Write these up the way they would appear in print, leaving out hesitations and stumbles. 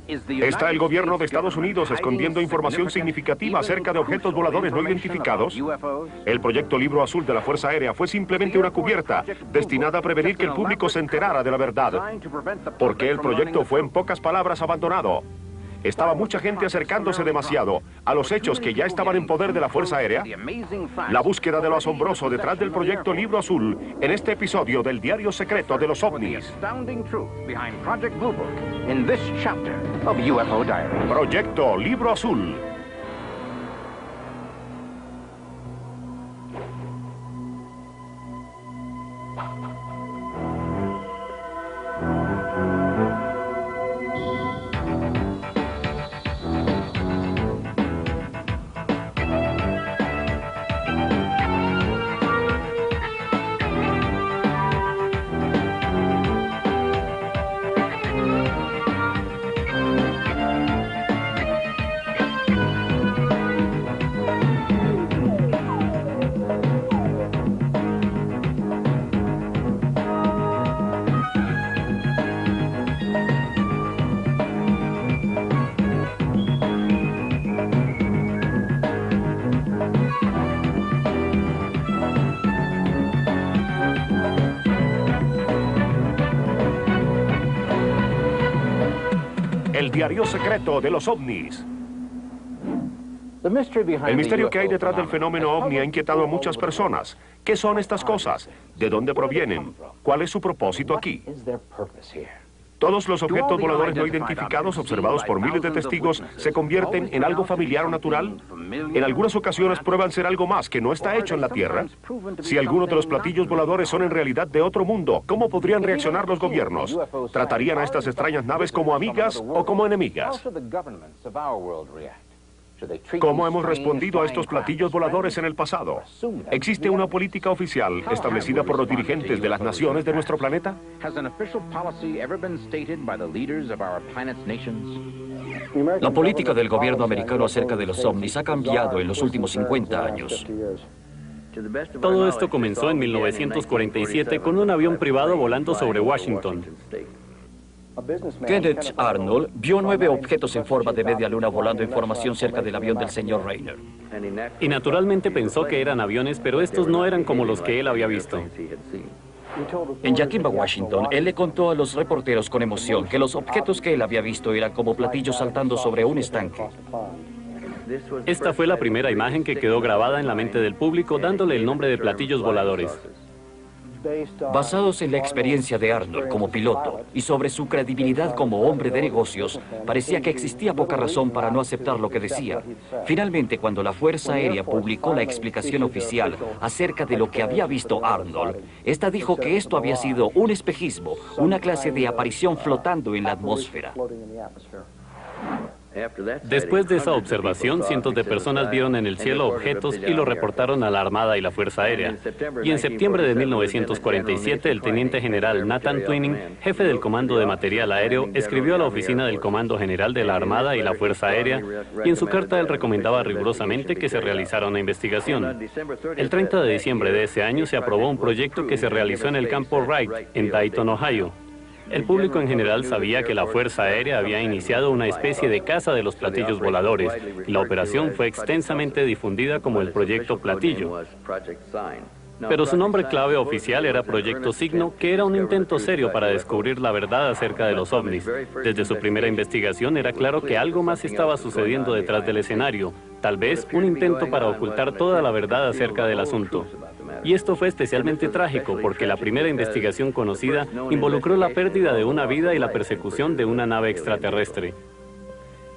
¿Está el gobierno de Estados Unidos escondiendo información significativa acerca de objetos voladores no identificados? El proyecto Libro Azul de la Fuerza Aérea fue simplemente una cubierta destinada a prevenir que el público se enterara de la verdad. Porque el proyecto fue, en pocas palabras, abandonado. Estaba mucha gente acercándose demasiado a los hechos que ya estaban en poder de la Fuerza Aérea. La búsqueda de lo asombroso detrás del proyecto Libro Azul en este episodio del Diario Secreto de los OVNIs. Proyecto Libro Azul. El Diario Secreto de los OVNIs. El misterio que hay detrás del fenómeno OVNI ha inquietado a muchas personas. ¿Qué son estas cosas? ¿De dónde provienen? ¿Cuál es su propósito aquí? Todos los objetos voladores no identificados observados por miles de testigos se convierten en algo familiar o natural. En algunas ocasiones prueban ser algo más que no está hecho en la Tierra. Si algunos de los platillos voladores son en realidad de otro mundo, ¿cómo podrían reaccionar los gobiernos? ¿Tratarían a estas extrañas naves como amigas o como enemigas? ¿Cómo hemos respondido a estos platillos voladores en el pasado? ¿Existe una política oficial establecida por los dirigentes de las naciones de nuestro planeta? La política del gobierno americano acerca de los ovnis ha cambiado en los últimos 50 años. Todo esto comenzó en 1947 con un avión privado volando sobre Washington. Kenneth Arnold vio 9 objetos en forma de media luna volando en formación cerca del avión del señor Rainer. Y naturalmente pensó que eran aviones, pero estos no eran como los que él había visto. En Yakima, Washington, él le contó a los reporteros con emoción que los objetos que él había visto eran como platillos saltando sobre un estanque. Esta fue la primera imagen que quedó grabada en la mente del público, dándole el nombre de platillos voladores. Basados en la experiencia de Arnold como piloto y sobre su credibilidad como hombre de negocios, parecía que existía poca razón para no aceptar lo que decía. Finalmente, cuando la Fuerza Aérea publicó la explicación oficial acerca de lo que había visto Arnold, esta dijo que esto había sido un espejismo, una clase de aparición flotando en la atmósfera. Después de esa observación, cientos de personas vieron en el cielo objetos y lo reportaron a la Armada y la Fuerza Aérea. Y en septiembre de 1947, el teniente general Nathan Twining, jefe del Comando de Material Aéreo, escribió a la oficina del Comando General de la Armada y la Fuerza Aérea, y en su carta él recomendaba rigurosamente que se realizara una investigación. El 30 de diciembre de ese año se aprobó un proyecto que se realizó en el campo Wright, en Dayton, Ohio. El público en general sabía que la Fuerza Aérea había iniciado una especie de caza de los platillos voladores, y la operación fue extensamente difundida como el Proyecto Platillo. Pero su nombre clave oficial era Proyecto Signo, que era un intento serio para descubrir la verdad acerca de los ovnis. Desde su primera investigación era claro que algo más estaba sucediendo detrás del escenario, tal vez un intento para ocultar toda la verdad acerca del asunto. Y esto fue especialmente trágico porque la primera investigación conocida involucró la pérdida de una vida y la persecución de una nave extraterrestre.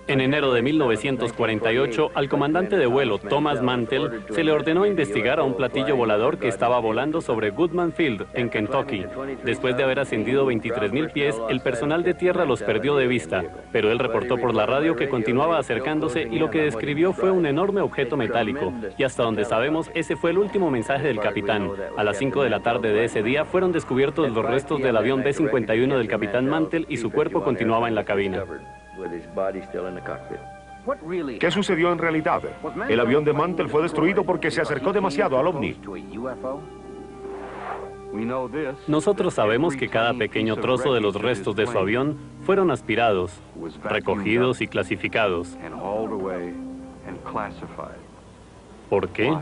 En enero de 1948, al comandante de vuelo Thomas Mantell se le ordenó investigar a un platillo volador que estaba volando sobre Goodman Field, en Kentucky. Después de haber ascendido 23.000 pies, el personal de tierra los perdió de vista, pero él reportó por la radio que continuaba acercándose y lo que describió fue un enorme objeto metálico. Y hasta donde sabemos, ese fue el último mensaje del capitán. A las 5 de la tarde de ese día fueron descubiertos los restos del avión B-51 del capitán Mantell y su cuerpo continuaba en la cabina. ¿Qué sucedió en realidad? El avión de Mantell fue destruido porque se acercó demasiado al OVNI. Nosotros sabemos que cada pequeño trozo de los restos de su avión fueron aspirados, recogidos y clasificados. ¿Por qué?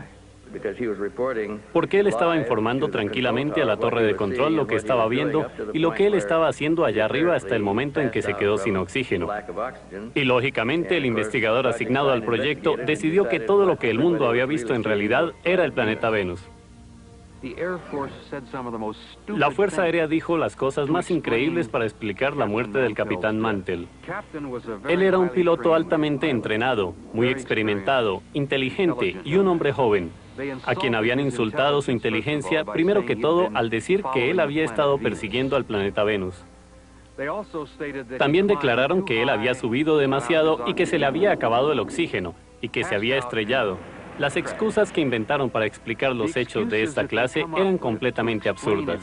Porque él estaba informando tranquilamente a la torre de control lo que estaba viendo y lo que él estaba haciendo allá arriba hasta el momento en que se quedó sin oxígeno. Y lógicamente el investigador asignado al proyecto decidió que todo lo que el mundo había visto en realidad era el planeta Venus. La Fuerza Aérea dijo las cosas más increíbles para explicar la muerte del capitán Mantell. Él era un piloto altamente entrenado, muy experimentado, inteligente y un hombre joven, a quien habían insultado su inteligencia primero que todo al decir que él había estado persiguiendo al planeta Venus. También declararon que él había subido demasiado y que se le había acabado el oxígeno y que se había estrellado. Las excusas que inventaron para explicar los hechos de esta clase eran completamente absurdas.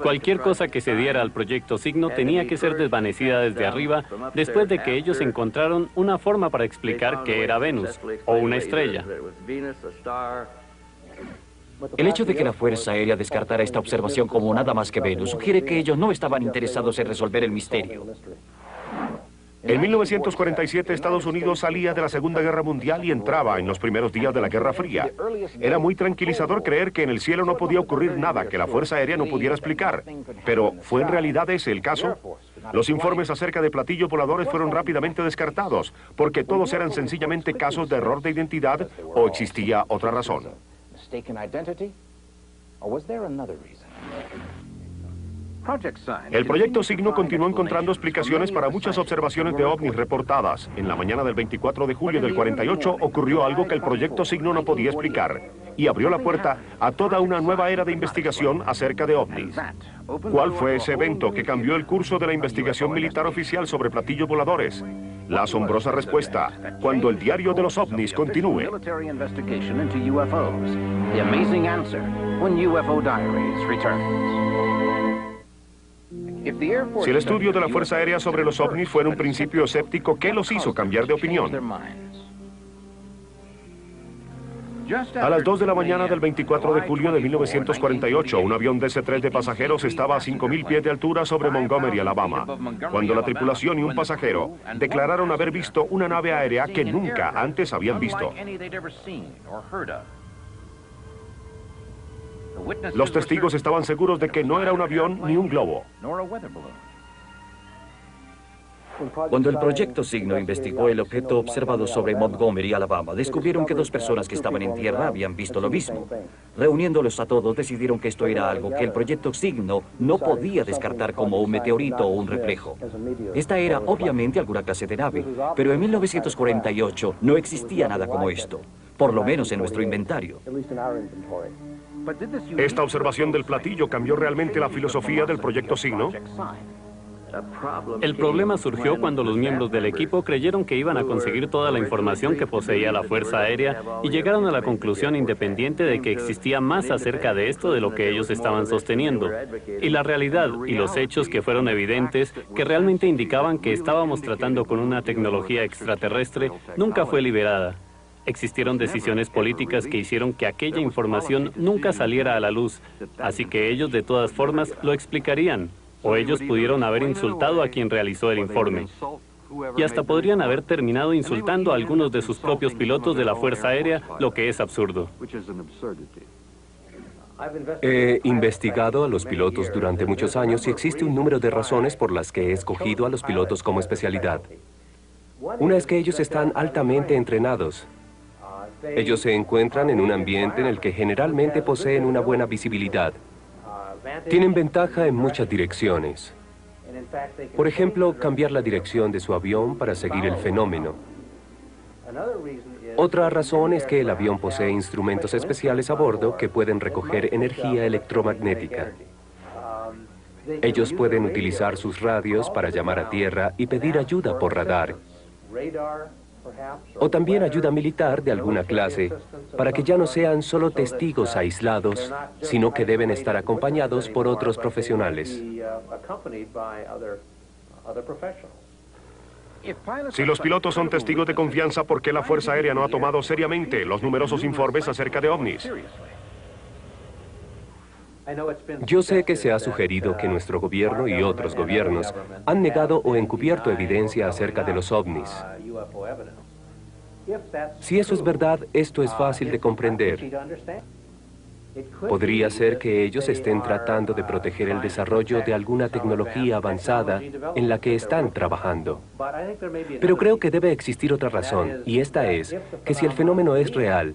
Cualquier cosa que se diera al proyecto Signo tenía que ser desvanecida desde arriba después de que ellos encontraron una forma para explicar que era Venus o una estrella. El hecho de que la Fuerza Aérea descartara esta observación como nada más que Venus sugiere que ellos no estaban interesados en resolver el misterio. En 1947, Estados Unidos salía de la Segunda Guerra Mundial y entraba en los primeros días de la Guerra Fría. Era muy tranquilizador creer que en el cielo no podía ocurrir nada que la Fuerza Aérea no pudiera explicar. Pero, ¿fue en realidad ese el caso? Los informes acerca de platillos voladores fueron rápidamente descartados, porque todos eran sencillamente casos de error de identidad o existía otra razón. El proyecto Signo continuó encontrando explicaciones para muchas observaciones de ovnis reportadas. En la mañana del 24 de julio del 48 ocurrió algo que el proyecto Signo no podía explicar y abrió la puerta a toda una nueva era de investigación acerca de ovnis. ¿Cuál fue ese evento que cambió el curso de la investigación militar oficial sobre platillos voladores? La asombrosa respuesta, cuando el diario de los ovnis continúe. Si el estudio de la Fuerza Aérea sobre los ovnis fue en un principio escéptico, ¿qué los hizo cambiar de opinión? A las 2 de la mañana del 24 de julio de 1948, un avión DC-3 de pasajeros estaba a 5.000 pies de altura sobre Montgomery, Alabama, cuando la tripulación y un pasajero declararon haber visto una nave aérea que nunca antes habían visto. Los testigos estaban seguros de que no era un avión ni un globo. Cuando el proyecto Signo investigó el objeto observado sobre Montgomery, Alabama, descubrieron que dos personas que estaban en tierra habían visto lo mismo. Reuniéndolos a todos, decidieron que esto era algo que el proyecto Signo no podía descartar como un meteorito o un reflejo. Esta era obviamente alguna clase de nave, pero en 1948 no existía nada como esto, por lo menos en nuestro inventario. ¿Esta observación del platillo cambió realmente la filosofía del proyecto Signo? El problema surgió cuando los miembros del equipo creyeron que iban a conseguir toda la información que poseía la Fuerza Aérea y llegaron a la conclusión independiente de que existía más acerca de esto de lo que ellos estaban sosteniendo. Y la realidad y los hechos que fueron evidentes, que realmente indicaban que estábamos tratando con una tecnología extraterrestre, nunca fue liberada. Existieron decisiones políticas que hicieron que aquella información nunca saliera a la luz, así que ellos de todas formas lo explicarían, o ellos pudieron haber insultado a quien realizó el informe. Y hasta podrían haber terminado insultando a algunos de sus propios pilotos de la Fuerza Aérea, lo que es absurdo. He investigado a los pilotos durante muchos años y existe un número de razones por las que he escogido a los pilotos como especialidad. Una es que ellos están altamente entrenados. Ellos se encuentran en un ambiente en el que generalmente poseen una buena visibilidad. Tienen ventaja en muchas direcciones. Por ejemplo, cambiar la dirección de su avión para seguir el fenómeno. Otra razón es que el avión posee instrumentos especiales a bordo que pueden recoger energía electromagnética. Ellos pueden utilizar sus radios para llamar a tierra y pedir ayuda por radar. O también ayuda militar de alguna clase, para que ya no sean solo testigos aislados, sino que deben estar acompañados por otros profesionales. Si los pilotos son testigos de confianza, ¿por qué la Fuerza Aérea no ha tomado seriamente los numerosos informes acerca de ovnis? Yo sé que se ha sugerido que nuestro gobierno y otros gobiernos han negado o encubierto evidencia acerca de los ovnis. Si eso es verdad, esto es fácil de comprender. Podría ser que ellos estén tratando de proteger el desarrollo de alguna tecnología avanzada en la que están trabajando. Pero creo que debe existir otra razón, y esta es que si el fenómeno es real,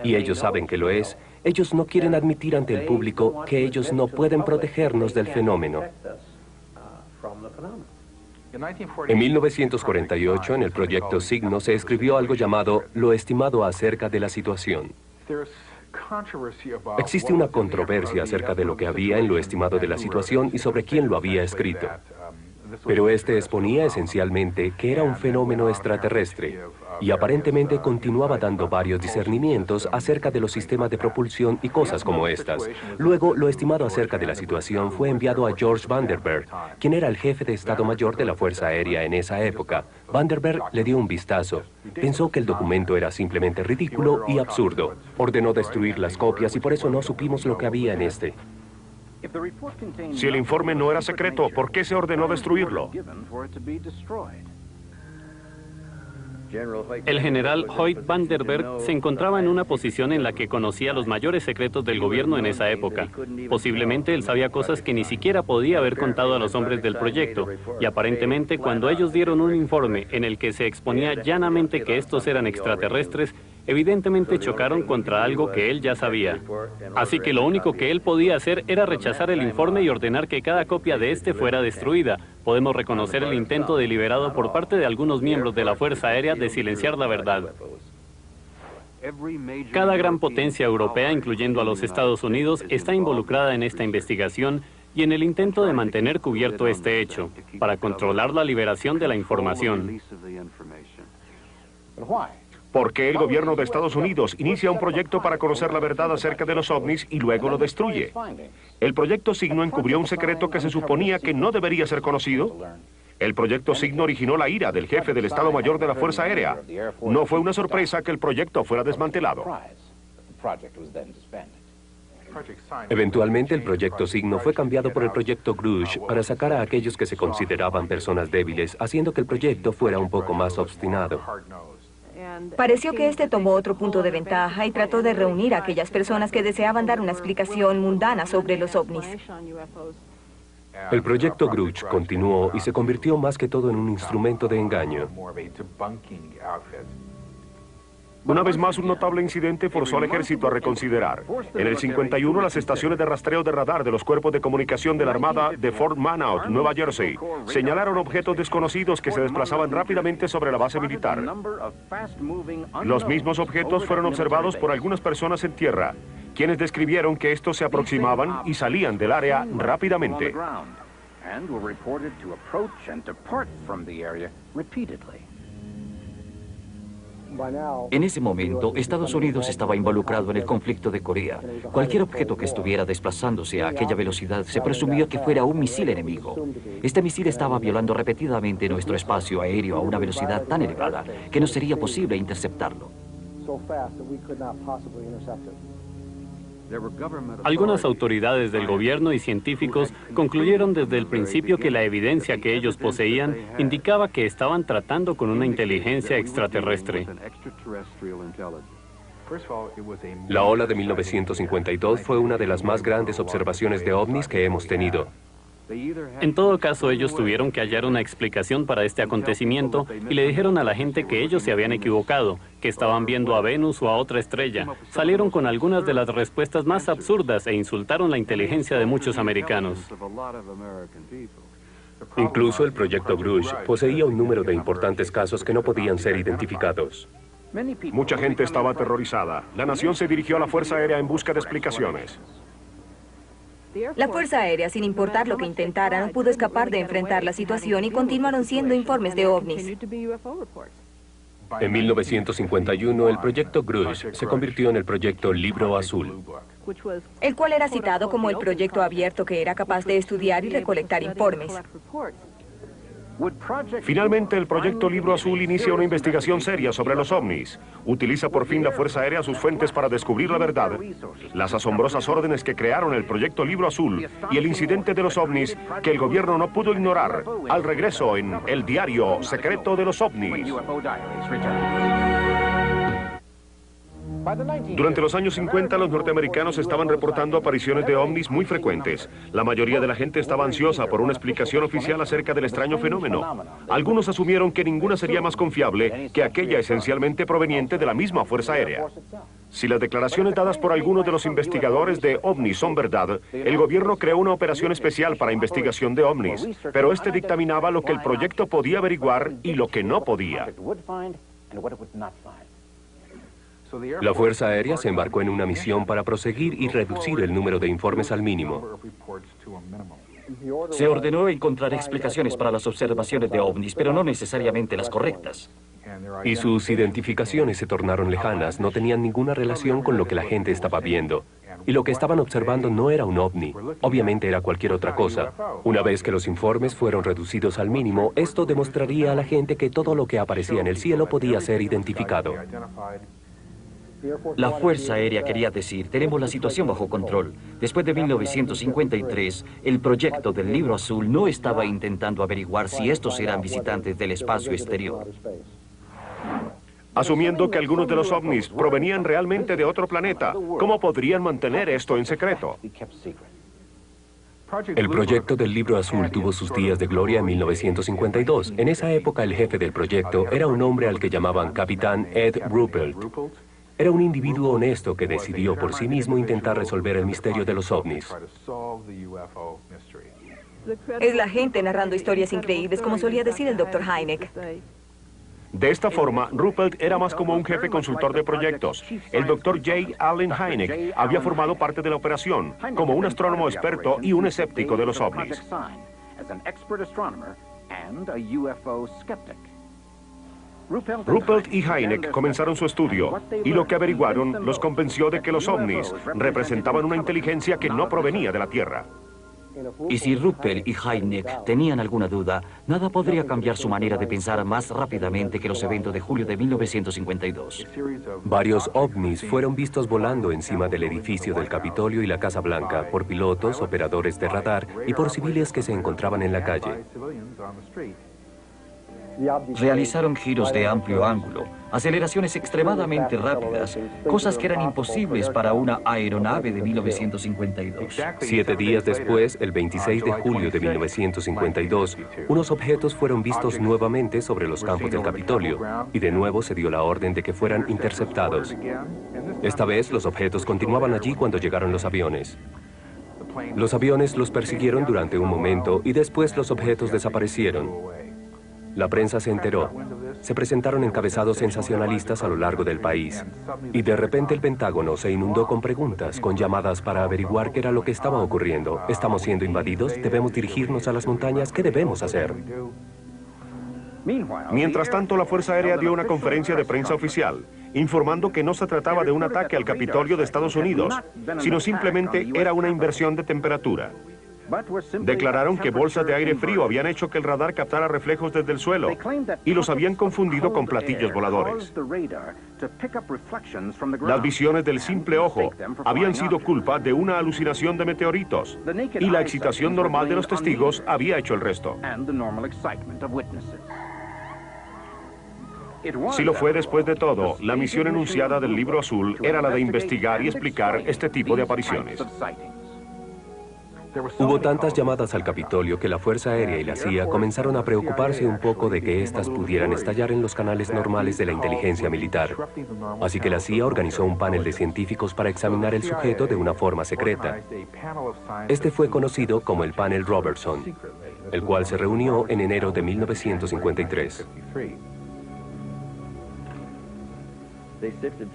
y ellos saben que lo es, ellos no quieren admitir ante el público que ellos no pueden protegernos del fenómeno. En 1948, en el proyecto Signo, se escribió algo llamado Lo estimado acerca de la situación. Existe una controversia acerca de lo que había en lo estimado de la situación y sobre quién lo había escrito. Pero este exponía esencialmente que era un fenómeno extraterrestre y aparentemente continuaba dando varios discernimientos acerca de los sistemas de propulsión y cosas como estas. Luego, lo estimado acerca de la situación fue enviado a George Vandenberg, quien era el jefe de Estado Mayor de la Fuerza Aérea en esa época. Vandenberg le dio un vistazo. Pensó que el documento era simplemente ridículo y absurdo. Ordenó destruir las copias y por eso no supimos lo que había en este. Si el informe no era secreto, ¿por qué se ordenó destruirlo? El general Hoyt Vandenberg se encontraba en una posición en la que conocía los mayores secretos del gobierno en esa época. Posiblemente él sabía cosas que ni siquiera podía haber contado a los hombres del proyecto, y aparentemente cuando ellos dieron un informe en el que se exponía llanamente que estos eran extraterrestres, evidentemente chocaron contra algo que él ya sabía. Así que lo único que él podía hacer era rechazar el informe y ordenar que cada copia de este fuera destruida. Podemos reconocer el intento deliberado por parte de algunos miembros de la Fuerza Aérea de silenciar la verdad. Cada gran potencia europea, incluyendo a los Estados Unidos, está involucrada en esta investigación y en el intento de mantener cubierto este hecho, para controlar la liberación de la información. ¿Por qué el gobierno de Estados Unidos inicia un proyecto para conocer la verdad acerca de los ovnis y luego lo destruye? ¿El proyecto Signo encubrió un secreto que se suponía que no debería ser conocido? El proyecto Signo originó la ira del jefe del Estado Mayor de la Fuerza Aérea. No fue una sorpresa que el proyecto fuera desmantelado. Eventualmente, el proyecto Signo fue cambiado por el proyecto Grush para sacar a aquellos que se consideraban personas débiles, haciendo que el proyecto fuera un poco más obstinado. Pareció que este tomó otro punto de ventaja y trató de reunir a aquellas personas que deseaban dar una explicación mundana sobre los ovnis. El proyecto Grush continuó y se convirtió más que todo en un instrumento de engaño. Una vez más, un notable incidente forzó al ejército a reconsiderar. En el 51, las estaciones de rastreo de radar de los cuerpos de comunicación de la Armada de Fort Monmouth, Nueva Jersey, señalaron objetos desconocidos que se desplazaban rápidamente sobre la base militar. Los mismos objetos fueron observados por algunas personas en tierra, quienes describieron que estos se aproximaban y salían del área rápidamente. En ese momento, Estados Unidos estaba involucrado en el conflicto de Corea. Cualquier objeto que estuviera desplazándose a aquella velocidad se presumía que fuera un misil enemigo. Este misil estaba violando repetidamente nuestro espacio aéreo a una velocidad tan elevada que no sería posible interceptarlo. Algunas autoridades del gobierno y científicos concluyeron desde el principio que la evidencia que ellos poseían indicaba que estaban tratando con una inteligencia extraterrestre. La ola de 1952 fue una de las más grandes observaciones de ovnis que hemos tenido. En todo caso, ellos tuvieron que hallar una explicación para este acontecimiento y le dijeron a la gente que ellos se habían equivocado, que estaban viendo a Venus o a otra estrella. Salieron con algunas de las respuestas más absurdas e insultaron la inteligencia de muchos americanos. Incluso el proyecto Grush poseía un número de importantes casos que no podían ser identificados. Mucha gente estaba aterrorizada. La nación se dirigió a la Fuerza Aérea en busca de explicaciones. La Fuerza Aérea, sin importar lo que intentara, no pudo escapar de enfrentar la situación y continuaron siendo informes de ovnis. En 1951, el proyecto Grush se convirtió en el proyecto Libro Azul, el cual era citado como el proyecto abierto que era capaz de estudiar y recolectar informes. Finalmente, el proyecto Libro Azul inicia una investigación seria sobre los ovnis. Utiliza por fin la Fuerza Aérea sus fuentes para descubrir la verdad, las asombrosas órdenes que crearon el proyecto Libro Azul y el incidente de los ovnis que el gobierno no pudo ignorar. Al regreso en El Diario Secreto de los OVNIs. Durante los años 50, los norteamericanos estaban reportando apariciones de ovnis muy frecuentes. La mayoría de la gente estaba ansiosa por una explicación oficial acerca del extraño fenómeno. Algunos asumieron que ninguna sería más confiable que aquella esencialmente proveniente de la misma Fuerza Aérea. Si las declaraciones dadas por algunos de los investigadores de ovnis son verdad, el gobierno creó una operación especial para investigación de ovnis, pero este dictaminaba lo que el proyecto podía averiguar y lo que no podía. La Fuerza Aérea se embarcó en una misión para proseguir y reducir el número de informes al mínimo. Se ordenó encontrar explicaciones para las observaciones de ovnis, pero no necesariamente las correctas. Y sus identificaciones se tornaron lejanas, no tenían ninguna relación con lo que la gente estaba viendo. Y lo que estaban observando no era un ovni, obviamente era cualquier otra cosa. Una vez que los informes fueron reducidos al mínimo, esto demostraría a la gente que todo lo que aparecía en el cielo podía ser identificado. La Fuerza Aérea quería decir, tenemos la situación bajo control. Después de 1953, el proyecto del Libro Azul no estaba intentando averiguar si estos eran visitantes del espacio exterior. Asumiendo que algunos de los ovnis provenían realmente de otro planeta, ¿cómo podrían mantener esto en secreto? El proyecto del Libro Azul tuvo sus días de gloria en 1952. En esa época el jefe del proyecto era un hombre al que llamaban Capitán Ed Ruppelt. Era un individuo honesto que decidió por sí mismo intentar resolver el misterio de los ovnis. Es la gente narrando historias increíbles, como solía decir el Dr. Hynek. De esta forma, Ruppelt era más como un jefe consultor de proyectos. El Dr. J. Allen Hynek había formado parte de la operación, como un astrónomo experto y un escéptico de los ovnis. Ruppelt y Hynek comenzaron su estudio, y lo que averiguaron los convenció de que los ovnis representaban una inteligencia que no provenía de la Tierra. Y si Ruppelt y Hynek tenían alguna duda, nada podría cambiar su manera de pensar más rápidamente que los eventos de julio de 1952. Varios ovnis fueron vistos volando encima del edificio del Capitolio y la Casa Blanca por pilotos, operadores de radar y por civiles que se encontraban en la calle. Realizaron giros de amplio ángulo, aceleraciones extremadamente rápidas, cosas que eran imposibles para una aeronave de 1952. 7 días después, el 26 de julio de 1952, unos objetos fueron vistos nuevamente sobre los campos del Capitolio, y de nuevo se dio la orden de que fueran interceptados. Esta vez, los objetos continuaban allí cuando llegaron los aviones. Los aviones los persiguieron durante un momento y después los objetos desaparecieron. La prensa se enteró. Se presentaron encabezados sensacionalistas a lo largo del país. Y de repente el Pentágono se inundó con preguntas, con llamadas para averiguar qué era lo que estaba ocurriendo. ¿Estamos siendo invadidos? ¿Debemos dirigirnos a las montañas? ¿Qué debemos hacer? Mientras tanto, la Fuerza Aérea dio una conferencia de prensa oficial, informando que no se trataba de un ataque al Capitolio de Estados Unidos, sino simplemente era una inversión de temperatura. Declararon que bolsas de aire frío habían hecho que el radar captara reflejos desde el suelo y los habían confundido con platillos voladores. Las visiones del simple ojo habían sido culpa de una alucinación de meteoritos y la excitación normal de los testigos había hecho el resto. Si lo fue después de todo, la misión enunciada del Libro Azul era la de investigar y explicar este tipo de apariciones. Hubo tantas llamadas al Capitolio que la Fuerza Aérea y la CIA comenzaron a preocuparse un poco de que éstas pudieran estallar en los canales normales de la inteligencia militar. Así que la CIA organizó un panel de científicos para examinar el sujeto de una forma secreta. Este fue conocido como el Panel Robertson, el cual se reunió en enero de 1953.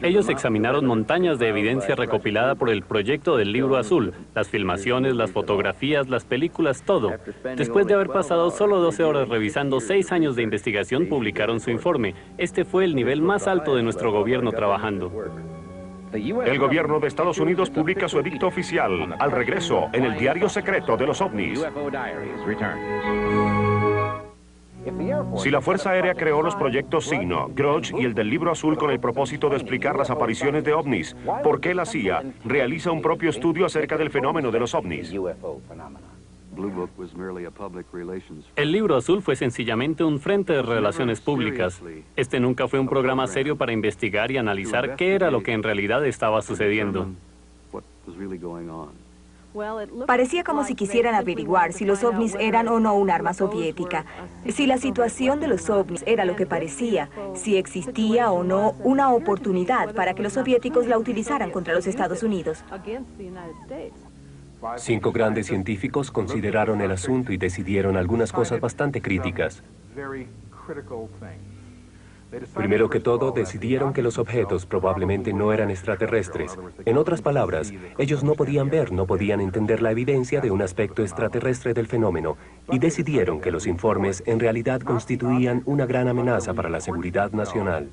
Ellos examinaron montañas de evidencia recopilada por el proyecto del Libro Azul, las filmaciones, las fotografías, las películas, todo. Después de haber pasado solo 12 horas revisando 6 años de investigación, publicaron su informe. Este fue el nivel más alto de nuestro gobierno trabajando. El gobierno de Estados Unidos publica su edicto oficial al regreso en el Diario Secreto de los OVNIs. Si la Fuerza Aérea creó los proyectos Signo, Grudge y el del Libro Azul con el propósito de explicar las apariciones de ovnis, ¿por qué la CIA realiza un propio estudio acerca del fenómeno de los ovnis? El Libro Azul fue sencillamente un frente de relaciones públicas. Este nunca fue un programa serio para investigar y analizar qué era lo que en realidad estaba sucediendo. Parecía como si quisieran averiguar si los ovnis eran o no un arma soviética, si la situación de los ovnis era lo que parecía, si existía o no una oportunidad para que los soviéticos la utilizaran contra los Estados Unidos. 5 grandes científicos consideraron el asunto y decidieron algunas cosas bastante críticas. Primero que todo, decidieron que los objetos probablemente no eran extraterrestres. En otras palabras, ellos no podían ver, no podían entender la evidencia de un aspecto extraterrestre del fenómeno, y decidieron que los informes en realidad constituían una gran amenaza para la seguridad nacional.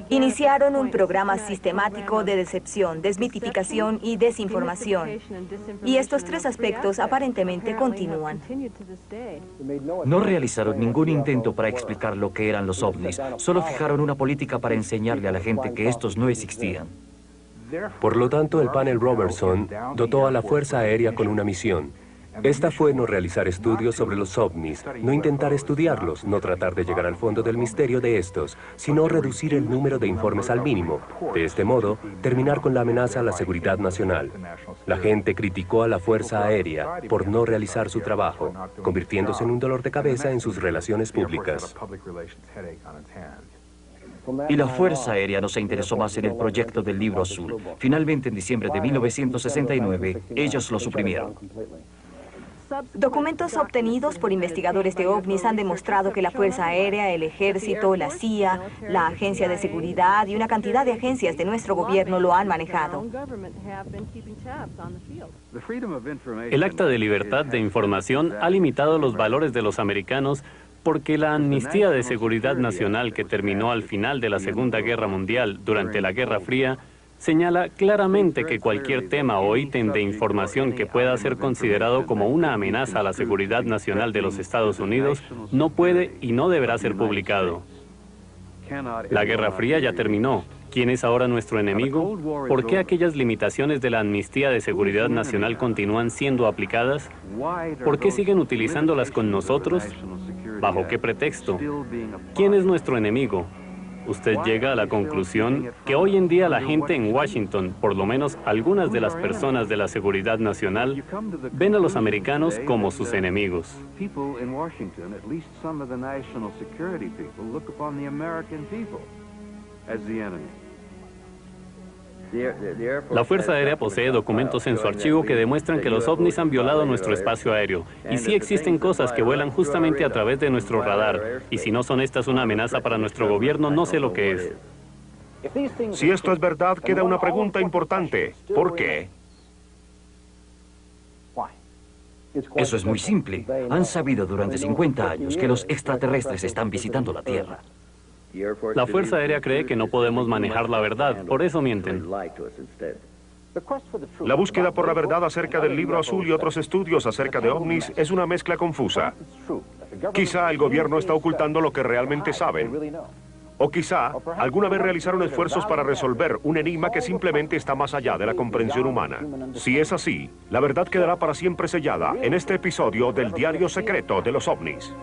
Iniciaron un programa sistemático de decepción, desmitificación y desinformación. Y estos 3 aspectos aparentemente continúan. No realizaron ningún intento para explicar lo que eran los ovnis, solo fijaron una política para enseñarle a la gente que estos no existían. Por lo tanto, el panel Robertson dotó a la Fuerza Aérea con una misión. Esta fue no realizar estudios sobre los ovnis, no intentar estudiarlos, no tratar de llegar al fondo del misterio de estos, sino reducir el número de informes al mínimo. De este modo, terminar con la amenaza a la seguridad nacional. La gente criticó a la Fuerza Aérea por no realizar su trabajo, convirtiéndose en un dolor de cabeza en sus relaciones públicas. Y la Fuerza Aérea no se interesó más en el proyecto del Libro Azul. Finalmente, en diciembre de 1969, ellos lo suprimieron. Documentos obtenidos por investigadores de ovnis han demostrado que la Fuerza Aérea, el Ejército, la CIA, la Agencia de Seguridad y una cantidad de agencias de nuestro gobierno lo han manejado. El Acta de Libertad de Información ha limitado los valores de los americanos porque la amnistía de seguridad nacional que terminó al final de la Segunda Guerra Mundial durante la Guerra Fría señala claramente que cualquier tema o ítem de información que pueda ser considerado como una amenaza a la seguridad nacional de los Estados Unidos no puede y no deberá ser publicado. La Guerra Fría ya terminó. ¿Quién es ahora nuestro enemigo? ¿Por qué aquellas limitaciones de la amnistía de seguridad nacional continúan siendo aplicadas? ¿Por qué siguen utilizándolas con nosotros? ¿Bajo qué pretexto? ¿Quién es nuestro enemigo? Usted llega a la conclusión que hoy en día la gente en Washington, por lo menos algunas de las personas de la seguridad nacional, ven a los americanos como sus enemigos. La Fuerza Aérea posee documentos en su archivo que demuestran que los ovnis han violado nuestro espacio aéreo. Y sí existen cosas que vuelan justamente a través de nuestro radar. Y si no son estas una amenaza para nuestro gobierno, no sé lo que es. Si esto es verdad, queda una pregunta importante. ¿Por qué? Eso es muy simple. Han sabido durante 50 años que los extraterrestres están visitando la Tierra. La Fuerza Aérea cree que no podemos manejar la verdad, por eso mienten. La búsqueda por la verdad acerca del Libro Azul y otros estudios acerca de ovnis es una mezcla confusa. Quizá el gobierno está ocultando lo que realmente saben. O quizá alguna vez realizaron esfuerzos para resolver un enigma que simplemente está más allá de la comprensión humana. Si es así, la verdad quedará para siempre sellada en este episodio del Diario Secreto de los OVNIs.